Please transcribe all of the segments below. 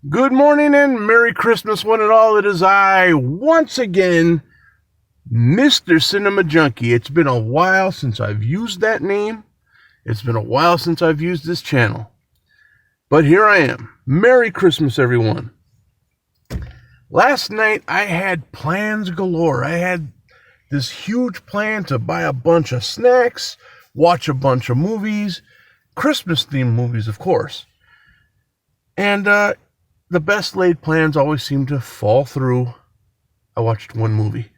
Good morning and Merry Christmas, one and all. It is I, once again, Mr. Cinema Junkie. It's been a while since I've used that name. It's been a while since I've used this channel. But here I am. Merry Christmas, everyone. Last night, I had plans galore. I had this huge plan to buy a bunch of snacks, watch a bunch of movies, Christmas-themed movies, of course. And, the best laid plans always seem to fall through. I watched one movie.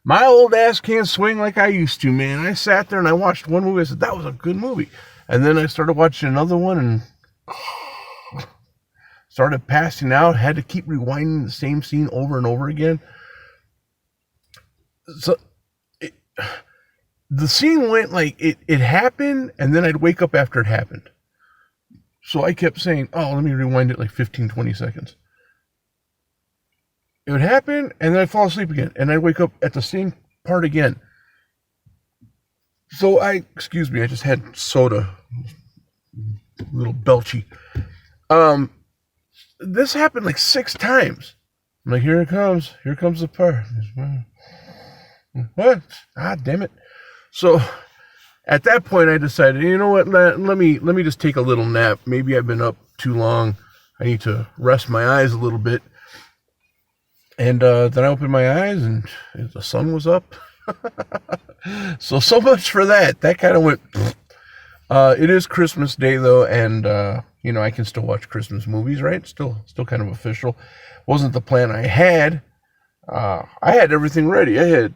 My old ass can't swing like I used to, man. I sat there and I watched one movie. I said, that was a good movie. And then I started watching another one and started passing out. Had to keep rewinding the same scene over and over again. So the scene went like it happened, and then I'd wake up after it happened. So I kept saying, oh, let me rewind it like 15, 20 seconds. It would happen, and then I'd fall asleep again, and I'd wake up at the same part again. So excuse me, I just had soda, a little belchy. This happened like 6 times. I'm like, here comes the part. What? Ah, damn it. So at that point, I decided, you know what, let me just take a little nap. Maybe I've been up too long. I need to rest my eyes a little bit. And then I opened my eyes, and the sun was up. So much for that. That kind of went. It is Christmas Day, though, and, I can still watch Christmas movies, right? Still kind of official. Wasn't the plan I had. I had everything ready. I had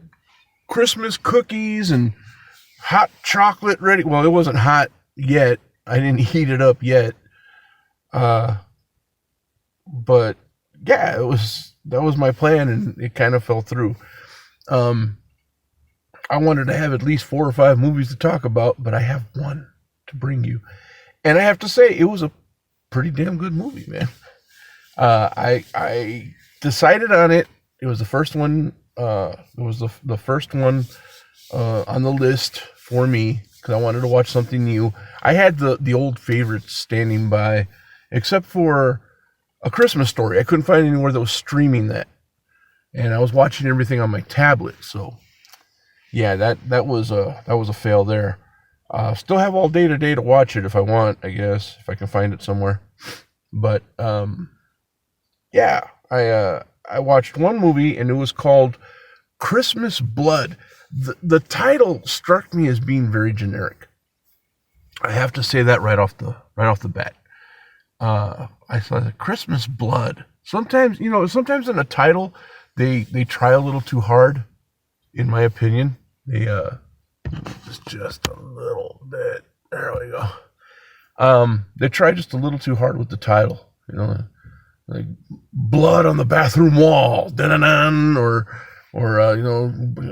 Christmas cookies and hot chocolate ready. Well, it wasn't hot yet. I didn't heat it up yet. But yeah, that was my plan, and it kind of fell through. I wanted to have at least 4 or 5 movies to talk about, but I have one to bring you. And I have to say, it was a pretty damn good movie, man. I decided on it. It was the first one. It was the first one on the list for me, because I wanted to watch something new. I had the old favorites standing by, except for A Christmas Story. I couldn't find anywhere that was streaming that, and I was watching everything on my tablet. So, yeah, that was a fail there. Still have all day today to watch it if I want, I guess, if I can find it somewhere. But yeah, I watched one movie, and it was called Christmas Blood. The title struck me as being very generic. I have to say that right off the bat. I saw the Christmas Blood. Sometimes in a title, they try a little too hard, in my opinion. They just a little bit. There we go. They try just a little too hard with the title. Like blood on the bathroom wall, da-da-dan, or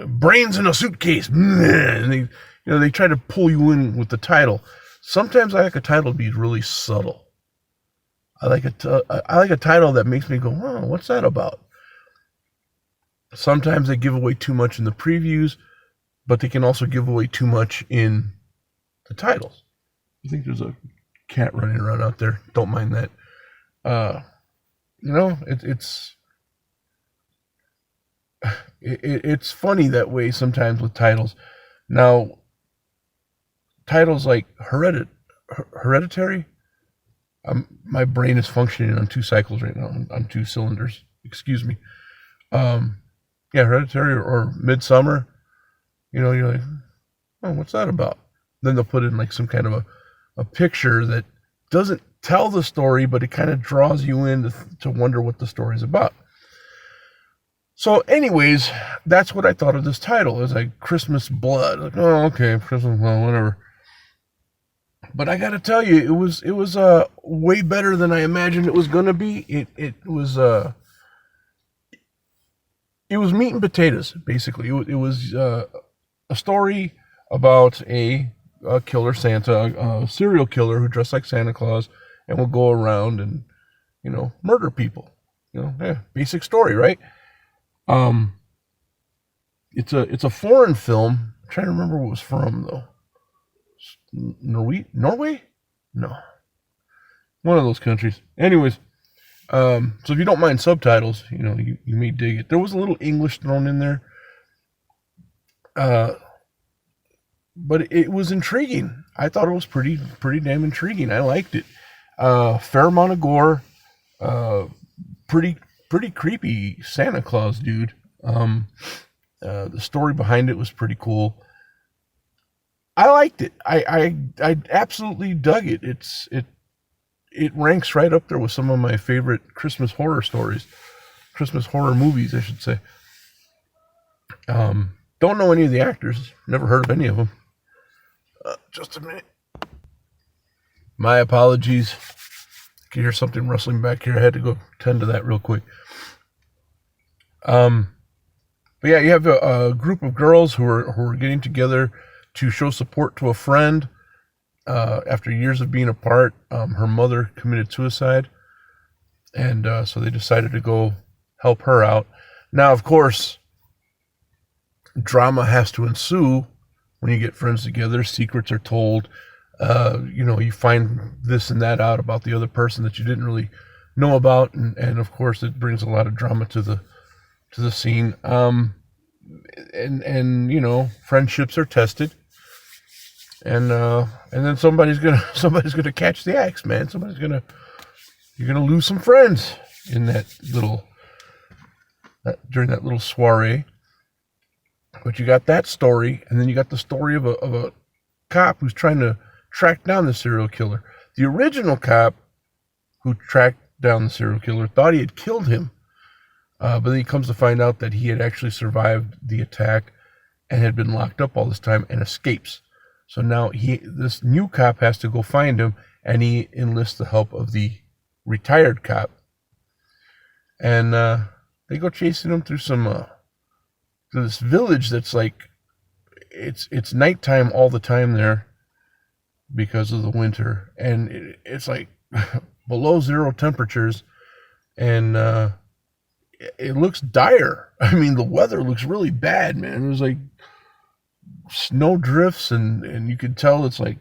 brains in a suitcase, and they try to pull you in with the title. Sometimes I like a title to be really subtle. I like a title that makes me go, oh, what's that about? Sometimes they give away too much in the previews, but they can also give away too much in the titles. I think there's a cat running around out there. Don't mind that. It's funny that way sometimes with titles. Now, titles like Hereditary, my brain is functioning on 2 cycles right now, on 2 cylinders. Excuse me. Hereditary or Midsummer. You're like, oh, what's that about? Then they'll put in like some kind of a picture that doesn't tell the story, but it kind of draws you in to wonder what the story's about. So anyways, that's what I thought of this title. It was like Christmas Blood. Like, oh, okay, Christmas Blood, whatever. But I got to tell you, it was way better than I imagined it was going to be. It was meat and potatoes, basically. It was a story about a killer Santa, a serial killer who dressed like Santa Claus and will go around and murder people. Basic story, right? It's a foreign film. I'm trying to remember what it was from, though. Norway? No. One of those countries. Anyways, So if you don't mind subtitles, you may dig it. There was a little English thrown in there, but it was intriguing. I thought it was pretty damn intriguing. I liked it. Fair amount of gore. Pretty creepy Santa Claus dude. The story behind it was pretty cool. I liked it. I absolutely dug it. It ranks right up there with some of my favorite Christmas horror stories, Christmas horror movies, I should say. Don't know any of the actors. Never heard of any of them. Just a minute. My apologies. I can hear something rustling back here. I had to go tend to that real quick. But yeah, you have a group of girls who are getting together to show support to a friend. After years of being apart, her mother committed suicide, and so they decided to go help her out. Now, of course, drama has to ensue when you get friends together. Secrets are told. You find this and that out about the other person that you didn't really know about, and of course, it brings a lot of drama to the scene. And friendships are tested. And then somebody's gonna catch the axe, man. You're gonna lose some friends in during that little soiree. But you got that story, and then you got the story of a cop who's trying to track down the serial killer. The original cop who tracked down the serial killer thought he had killed him, but then he comes to find out that he had actually survived the attack and had been locked up all this time and escapes. So now this new cop has to go find him, and he enlists the help of the retired cop. And they go chasing him through through this village that's like, it's nighttime all the time there because of the winter, and it's like below zero temperatures, and it looks dire. I mean, the weather looks really bad, man. It was like snow drifts, and you could tell it's like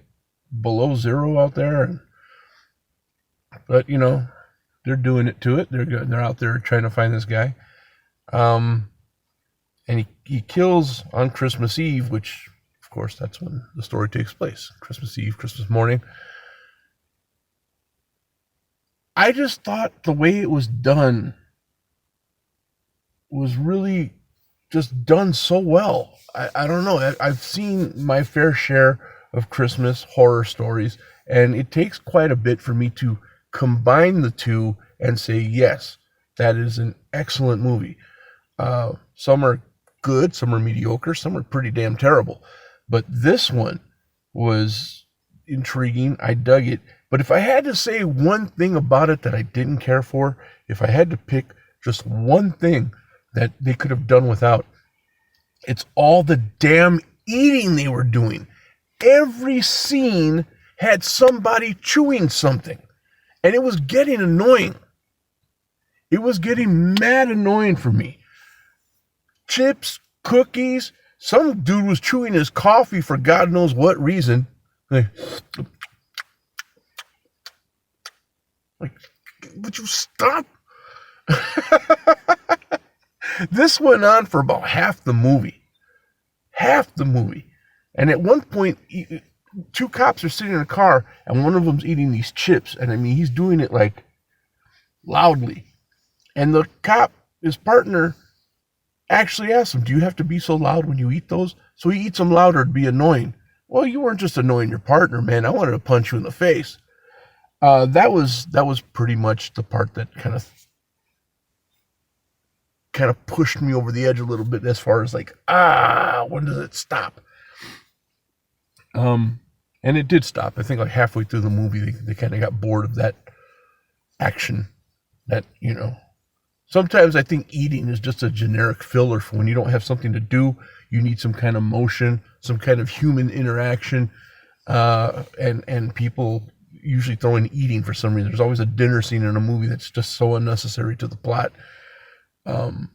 below zero out there. But they're doing it to it. They're out there trying to find this guy. And he kills on Christmas Eve, which of course that's when the story takes place. Christmas Eve, Christmas morning. I just thought the way it was done was really just done so well. I don't know. I've seen my fair share of Christmas horror stories, and it takes quite a bit for me to combine the two and say, yes, that is an excellent movie. Some are good, some are mediocre, some are pretty damn terrible. But this one was intriguing. I dug it. But if I had to say one thing about it that I didn't care for, if I had to pick just one thing that they could have done without, it's all the damn eating they were doing. Every scene had somebody chewing something, and it was getting annoying. It was getting mad annoying for me. Chips, cookies, some dude was chewing his coffee for God knows what reason. Like, would you stop? This went on for about half the movie. And at one point, two cops are sitting in a car, and one of them's eating these chips. And I mean, he's doing it like loudly. And the cop, his partner, actually asks him, do you have to be so loud when you eat those? So he eats them louder to be annoying. Well, you weren't just annoying your partner, man. I wanted to punch you in the face. That was pretty much the part that kind of pushed me over the edge a little bit as far as like, when does it stop? And it did stop. I think like halfway through the movie, they kind of got bored of that action. That, sometimes I think eating is just a generic filler for when you don't have something to do. You need some kind of motion, some kind of human interaction, and people usually throw in eating for some reason. There's always a dinner scene in a movie that's just so unnecessary to the plot. Or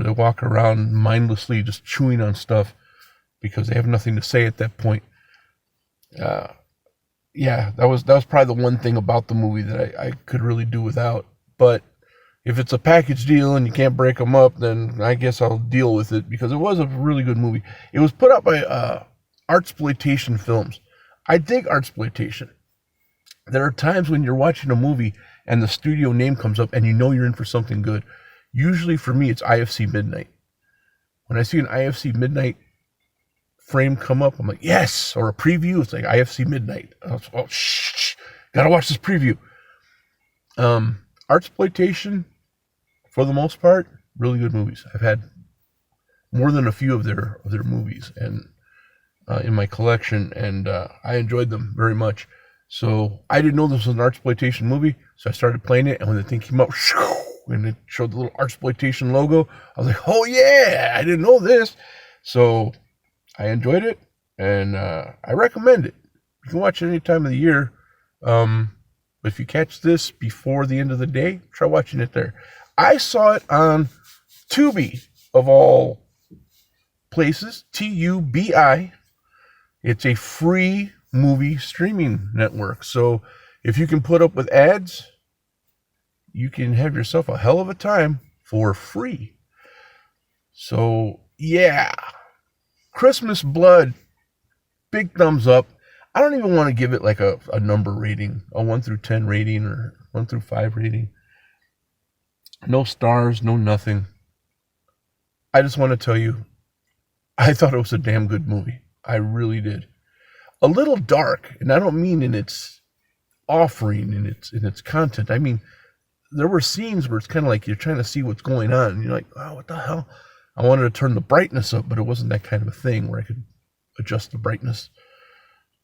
they walk around mindlessly just chewing on stuff because they have nothing to say at that point. yeah, that was probably the one thing about the movie that I could really do without. But if it's a package deal and you can't break them up, then I guess I'll deal with it because it was a really good movie. It was put out by Artsploitation Films. I dig Artsploitation. There are times when you're watching a movie and the studio name comes up and you know you're in for something good. Usually for me, it's IFC Midnight. When I see an IFC Midnight frame come up, I'm like, yes, or a preview. It's like IFC Midnight. Oh, shh, gotta watch this preview. Artsploitation, for the most part, really good movies. I've had more than a few of their movies and in my collection, and I enjoyed them very much. So I didn't know this was an Artsploitation movie, so I started playing it, and when the thing came up, and it showed the little Artsploitation logo, I was like, oh yeah, I didn't know this. So I enjoyed it, and I recommend it. You can watch it any time of the year. But if you catch this before the end of the day, try watching it there. I saw it on Tubi, of all places, Tubi. It's a free movie streaming network. So if you can put up with ads, you can have yourself a hell of a time for free. So, yeah. Christmas Blood, big thumbs up. I don't even want to give it like a number rating, a 1 through 10 rating or 1 through 5 rating. No stars, no nothing. I just want to tell you, I thought it was a damn good movie. I really did. A little dark, and I don't mean in its offering, in its content. I mean, there were scenes where it's kind of like you're trying to see what's going on, and you're like, oh, what the hell? I wanted to turn the brightness up, but it wasn't that kind of a thing where I could adjust the brightness.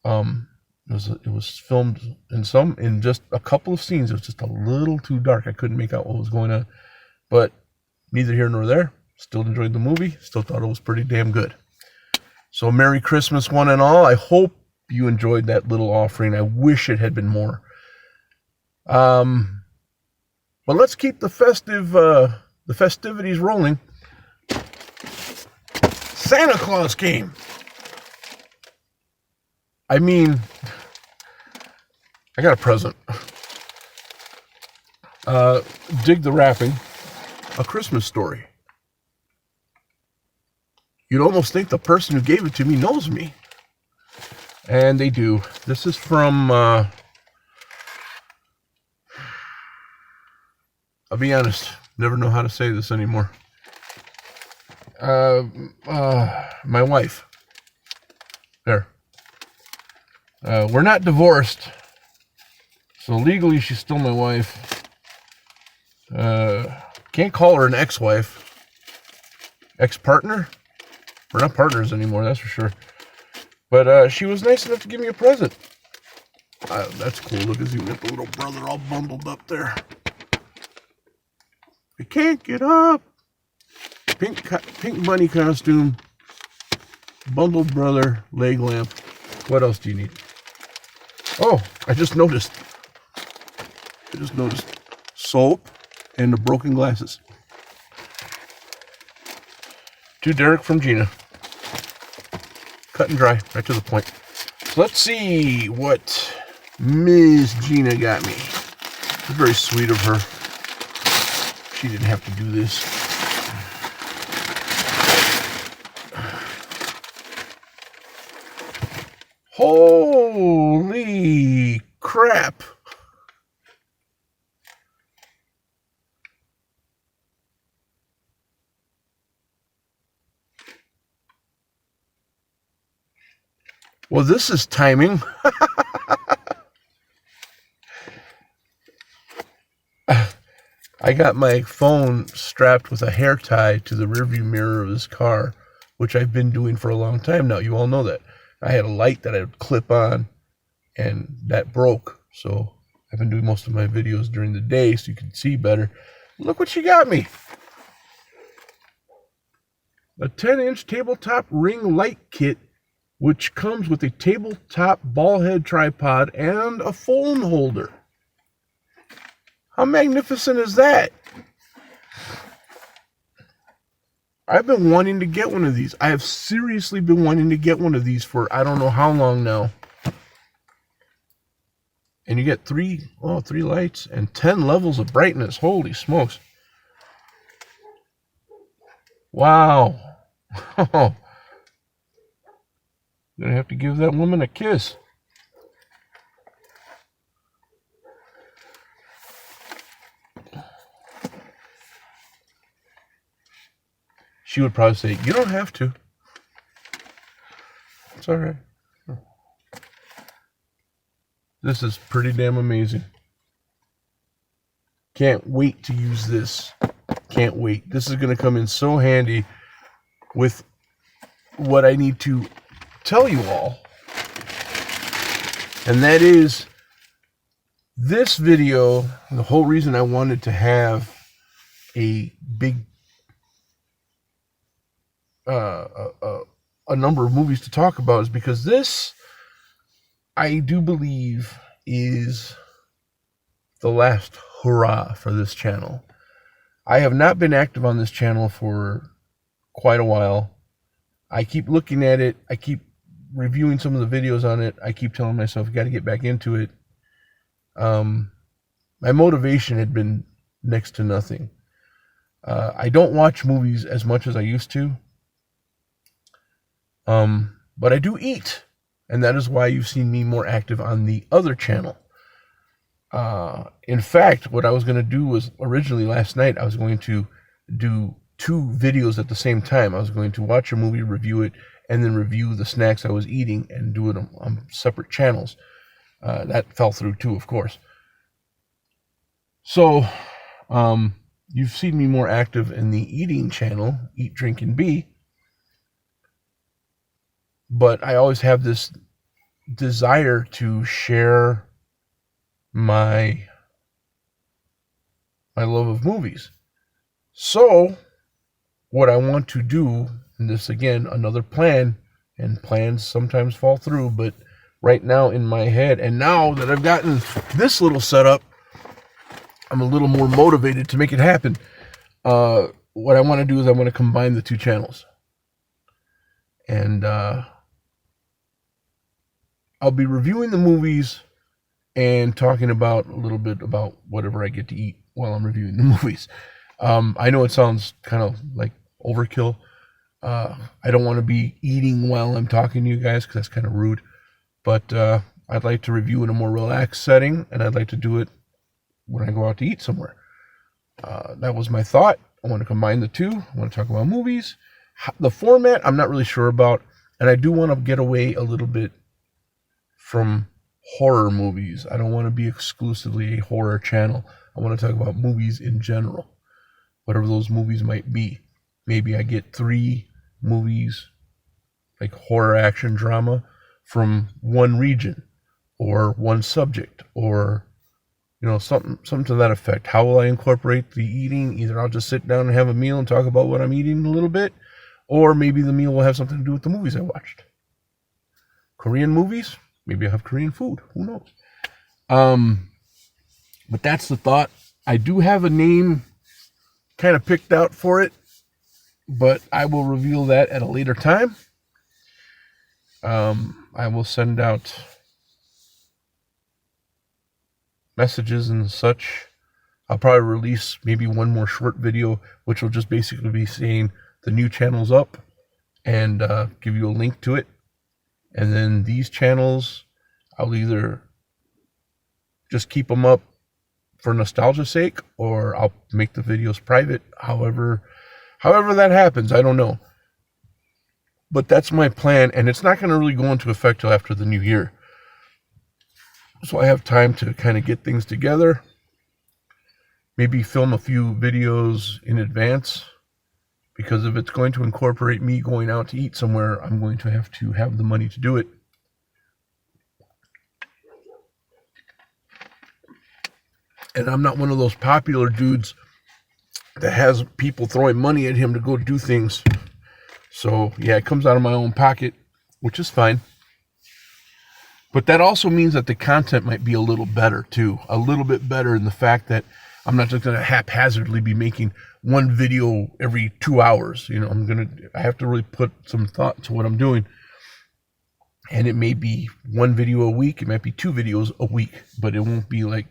It was filmed in just a couple of scenes. It was just a little too dark. I couldn't make out what was going on, but neither here nor there. Still enjoyed the movie. Still thought it was pretty damn good. So Merry Christmas, one and all. I hope you enjoyed that little offering. I wish it had been more. But let's keep the festivities rolling. Santa Claus came. I mean, I got a present. Dig the wrapping. A Christmas Story. You'd almost think the person who gave it to me knows me. And they do. This is from, I'll be honest, never know how to say this anymore. My wife. There. We're not divorced, so legally she's still my wife. Can't call her an ex-wife. Ex-partner? We're not partners anymore, that's for sure. But she was nice enough to give me a present. That's cool. Look, as you got the little brother all bundled up there. I can't get up. Pink bunny costume. Bundled brother, leg lamp. What else do you need? Oh, I just noticed soap and the broken glasses. To Derek from Gina. Cut and dry, right to the point. So let's see what Ms. Gina got me. It's very sweet of her. She didn't have to do this. Holy crap. Well, this is timing. I got my phone strapped with a hair tie to the rearview mirror of this car, which I've been doing for a long time now. You all know that. I had a light that I would clip on, and that broke. So I've been doing most of my videos during the day so you can see better. Look what she got me. A 10-inch tabletop ring light kit, which comes with a tabletop ball head tripod and a phone holder. How magnificent is that? I've been wanting to get one of these. I have seriously been wanting to get one of these for I don't know how long now. And you get three lights and 10 levels of brightness. Holy smokes. Wow. I'm gonna have to give that woman a kiss. She would probably say, "You don't have to. It's all right." This is pretty damn amazing. Can't wait to use this. Can't wait. This is going to come in so handy with what I need to tell you all. And that is this video. The whole reason I wanted to have a big a number of movies to talk about is because this, I do believe, is the last hurrah for this channel. I have not been active on this channel for quite a while. I keep looking at it. I keep reviewing some of the videos on it. I keep telling myself, you got to get back into it. My motivation had been next to nothing. I don't watch movies as much as I used to. But I do eat, and that is why you've seen me more active on the other channel. In fact, what I was going to do was originally last night, I was going to do 2 videos at the same time. I was going to watch a movie, review it, and then review the snacks I was eating and do it on separate channels. That fell through too, of course. So, you've seen me more active in the eating channel, Eat, Drink, and Be. But I always have this desire to share my love of movies. So what I want to do, and this again, another plan, and plans sometimes fall through, but right now in my head, and now that I've gotten this little setup, I'm a little more motivated to make it happen. What I want to do is I want to combine the 2 channels. And I'll be reviewing the movies and talking about a little bit about whatever I get to eat while I'm reviewing the movies. I know it sounds kind of like overkill. I don't want to be eating while I'm talking to you guys because that's kind of rude. But I'd like to review in a more relaxed setting, and I'd like to do it when I go out to eat somewhere. That was my thought. I want to combine the 2. I want to talk about movies. The format, I'm not really sure about, and I do want to get away a little bit from horror movies. I don't want to be exclusively a horror channel. I want to talk about movies in general, whatever those movies might be. Maybe I get 3 movies, like horror, action, drama, from one region or one subject, or something to that effect. How will I incorporate the eating? Either I'll just sit down and have a meal and talk about what I'm eating a little bit, or maybe the meal will have something to do with the movies I watched. Korean movies, maybe I'll have Korean food. Who knows? But that's the thought. I do have a name kind of picked out for it, but I will reveal that at a later time. I will send out messages and such. I'll probably release maybe one more short video, which will just basically be saying the new channel's up and give you a link to it. And then these channels, I'll either just keep them up for nostalgia's sake, or I'll make the videos private. However that happens, I don't know. But that's my plan, and it's not going to really go into effect till after the new year. So I have time to kind of get things together. Maybe film a few videos in advance, because if it's going to incorporate me going out to eat somewhere, I'm going to have the money to do it. And I'm not one of those popular dudes that has people throwing money at him to go do things. So yeah, it comes out of my own pocket, which is fine. But that also means that the content might be a little better too. A little bit better in the fact that I'm not just going to haphazardly be making one video every 2 hours. I have to really put some thought to what I'm doing. And it may be one video a week, it might be 2 videos a week, but it won't be like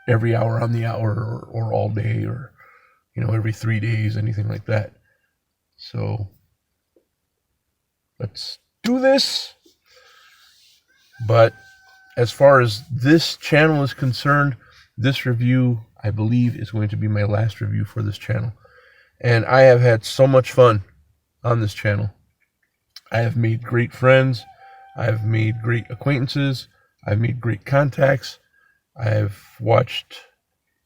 every hour on the hour or all day or, every 3 days, anything like that. So let's do this. But as far as this channel is concerned, this review, I believe, is going to be my last review for this channel. And I have had so much fun on this channel. I have made great friends. I have made great acquaintances. I've made great contacts. I've watched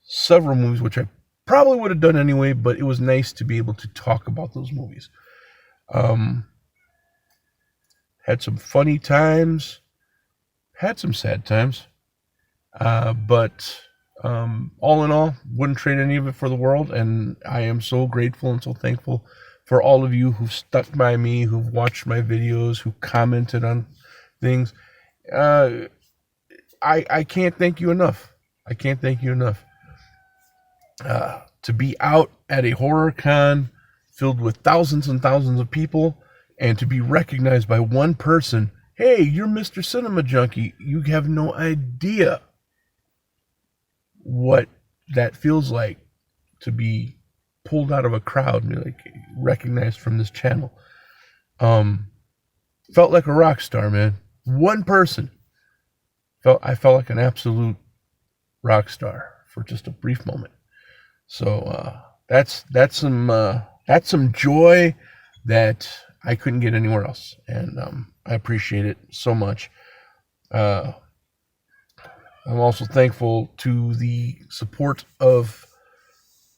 several movies, which I probably would have done anyway, but it was nice to be able to talk about those movies. Had some funny times, had some sad times, but all in all, wouldn't trade any of it for the world, and I am so grateful and so thankful for all of you who've stuck by me, who've watched my videos, who commented on things. I can't thank you enough. I can't thank you enough. To be out at a horror con filled with thousands and thousands of people, and to be recognized by one person, hey, you're Mr. Cinema Junkie. You have no idea what that feels like to be pulled out of a crowd and like recognized from this channel. Felt like a rock star, man. One person. I felt like an absolute rock star for just a brief moment. So that's some joy that I couldn't get anywhere else, and I appreciate it so much. I'm also thankful to the support of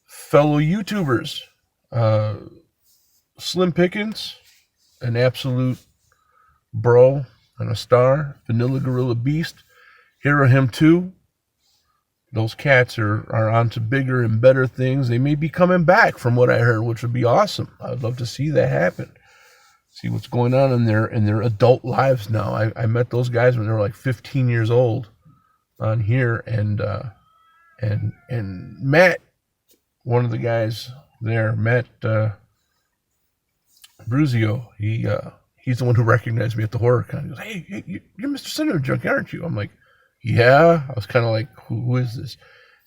fellow YouTubers. Slim Pickens, an absolute bro and a star. Vanilla Gorilla Beast, Hero Him 2. Those cats are on to bigger and better things. They may be coming back from what I heard, which would be awesome. I'd love to see that happen. See what's going on in their adult lives now. I met those guys when they were like 15 years old on here, and Matt, one of the guys there, Matt Bruzio, he's the one who recognized me at the horror con. He goes, hey, you're Mr. Cinema Junkie, aren't you? I'm like, yeah. I was kind of like, who is this?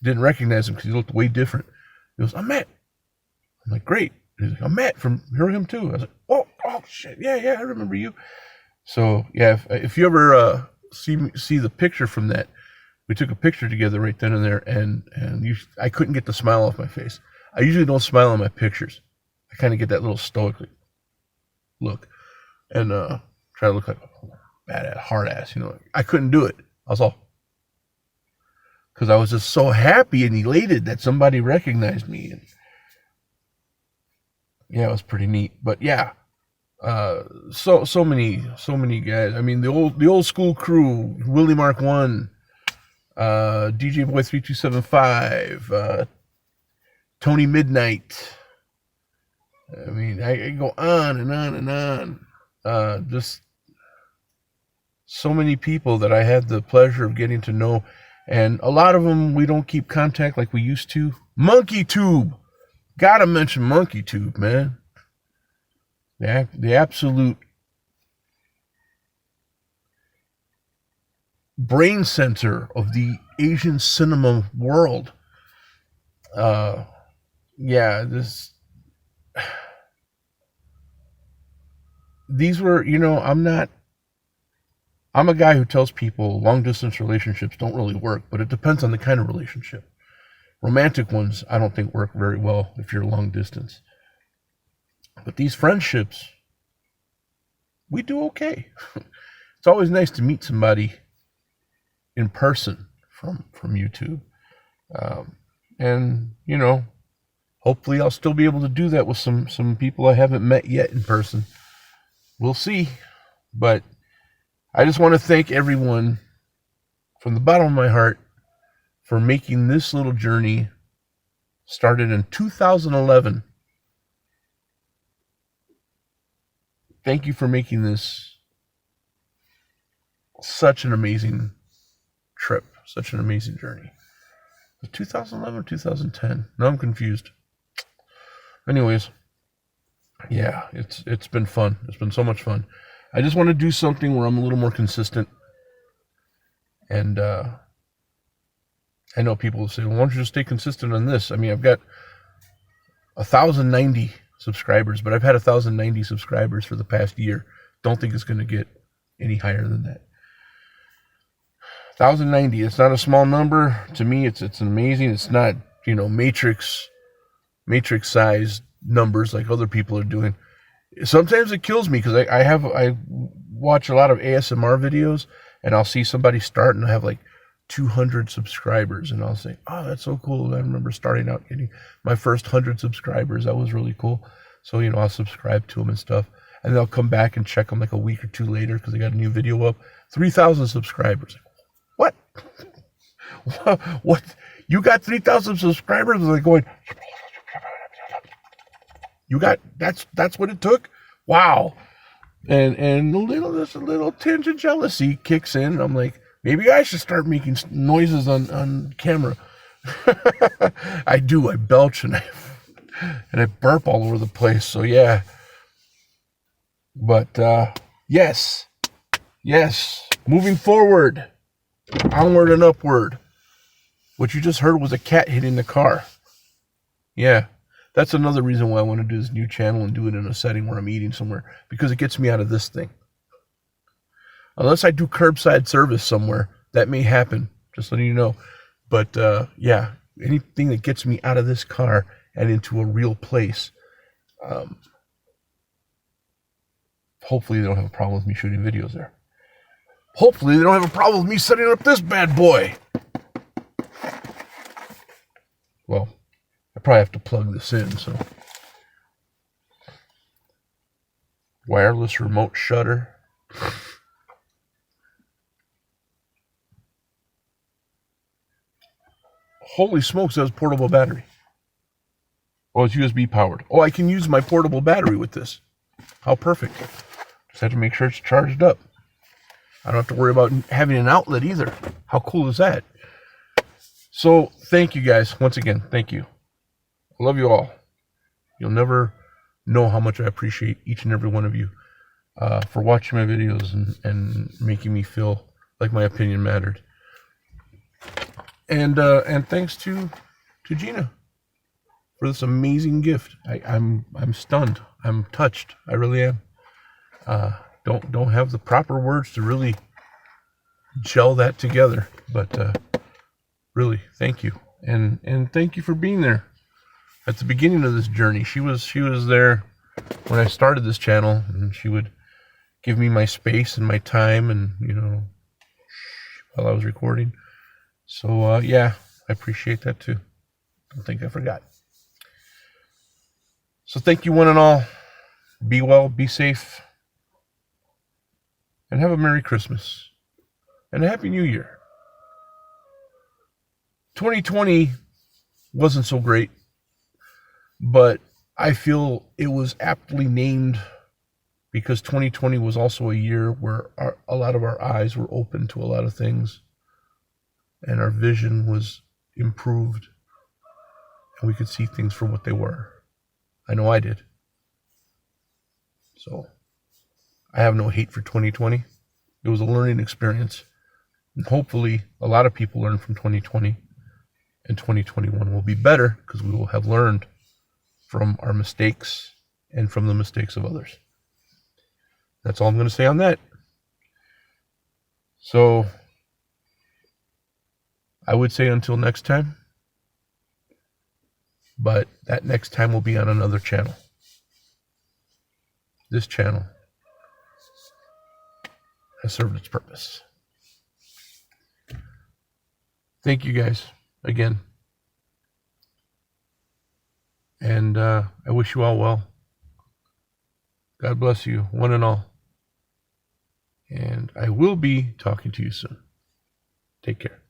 Didn't recognize him because he looked way different. He goes, I'm Matt. I'm like, great. He's like, I'm Matt from Hero Him 2. I was like, oh shit, yeah, I remember you. So yeah, if you ever see the picture from that, we took a picture together right then and there, and I couldn't get the smile off my face. I usually don't smile on my pictures. I kind of get that little stoic look, and try to look like a badass, hard ass. I couldn't do it. I was all, because I was just so happy and elated that somebody recognized me, and yeah, it was pretty neat. But yeah, so many guys. I mean, the old school crew, Willie Mark 1, DJ Boy 3275, Tony Midnight. I mean, I go on and on and on. Just so many people that I had the pleasure of getting to know, and a lot of them we don't keep contact like we used to. Monkey Tube, gotta mention Monkey Tube, man. The absolute brain center of the Asian cinema world. These were, I'm a guy who tells people long distance relationships don't really work, but it depends on the kind of relationship. Romantic ones, I don't think work very well if you're long distance. But these friendships, we do okay. It's always nice to meet somebody in person from YouTube. And, hopefully I'll still be able to do that with some people I haven't met yet in person. We'll see. But I just want to thank everyone from the bottom of my heart for making this little journey, started in 2011. Thank you for making this such an amazing trip, such an amazing journey. 2011 or 2010? No, I'm confused. Anyways, yeah, it's been fun. It's been so much fun. I just want to do something where I'm a little more consistent. And I know people will say, well, why don't you just stay consistent on this? I mean, I've got 1,090 subscribers, but I've had 1,090 subscribers for the past year. Don't think it's going to get any higher than that. 1,090. It's not a small number to me. It's amazing. It's not, matrix size numbers like other people are doing. Sometimes it kills me because I watch a lot of ASMR videos, and I'll see somebody start and have like 200 subscribers, and I'll say, oh, that's so cool. I remember starting out getting my first 100 subscribers. That was really cool. So, I'll subscribe to them and stuff, and they'll come back and check them like a week or two later because they got a new video up. 3,000 subscribers. What? What? You got 3,000 subscribers? And they're going, you got, that's what it took? Wow. And a little tinge of jealousy kicks in. I'm like, maybe I should start making noises on camera. I do. I belch and I burp all over the place. So yeah. But yes. Moving forward, onward and upward. What you just heard was a cat hitting the car. Yeah. That's another reason why I want to do this new channel and do it in a setting where I'm eating somewhere, because it gets me out of this thing. Unless I do curbside service somewhere, that may happen, just letting you know. But yeah, anything that gets me out of this car and into a real place. Hopefully they don't have a problem with me shooting videos there. Hopefully they don't have a problem with me setting up this bad boy. Well, I probably have to plug this in, so. Wireless remote shutter. Holy smokes, that was portable battery. Oh, it's USB powered. Oh, I can use my portable battery with this. How perfect. Just have to make sure it's charged up. I don't have to worry about having an outlet either. How cool is that? So, thank you guys. Once again, thank you. I love you all. You'll never know how much I appreciate each and every one of you for watching my videos and making me feel like my opinion mattered. And thanks to Gina for this amazing gift. I'm stunned. I'm touched. I really am. Don't have the proper words to really gel that together, but really, thank you. And thank you for being there at the beginning of this journey. She was there when I started this channel, and she would give me my space and my time, and while I was recording. So yeah, I appreciate that too. Don't think I forgot. So thank you one and all. Be well, be safe, and have a Merry Christmas and a Happy New Year. 2020 wasn't so great, but I feel it was aptly named because 2020 was also a year where a lot of our eyes were open to a lot of things, and our vision was improved, and we could see things for what they were. I know I did. So I have no hate for 2020. It was a learning experience, and hopefully a lot of people learn from 2020, and 2021 will be better because we will have learned from our mistakes and from the mistakes of others. That's all I'm going to say on that. So I would say until next time, but that next time will be on another channel. This channel has served its purpose. Thank you guys again. And I wish you all well. God bless you, one and all. And I will be talking to you soon. Take care.